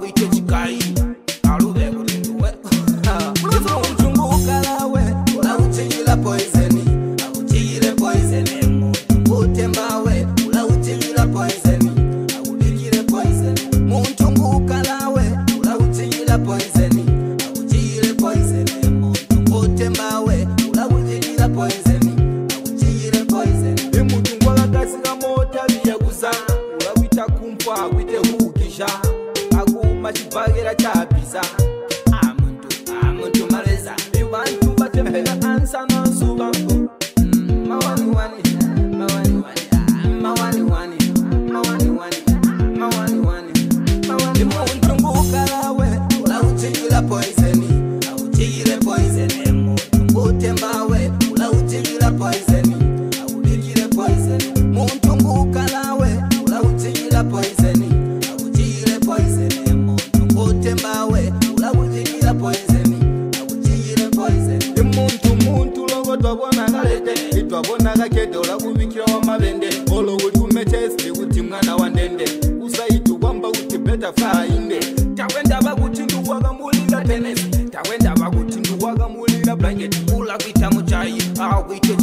akwite chikai alube kulinduwe mtunguka lawe ulauchingila poiseni akuchigile poiseni mutembawe ulauchingila poiseni akudikile poiseni mtunguka lawe ulauchingila poiseni akuchigile poiseni mutembawe ulauchingila poiseni akuchigile poiseni mutungwala kasika mota biyaguza ulawita kumpa akwite hukisha akuma chibagera chapisa amuntu maleza bibantu batembera ansa no subangu mawani wani mawani wani mawani wani mawani wani mawani wani mawani mtunguka lawe ulauchingila poiseni auchigile poiseni mutembawe ulauchingila poiseni akudikile poiseni mtunguka lawe ulauchingila poiseni akuchigile poiseni mutembawe ulauchingila poiseni akuchigile poiseni muntu longo twabona galete itwabona gakede olakubikira wamabende olowuli kumechesi kuti mwana wa ndende usaitu kwamba kuti beta fainde tawenda bakuti nduwagamulira tenesi tawenda bakuti nduwagamulira blanket ulakwita muchayi akwite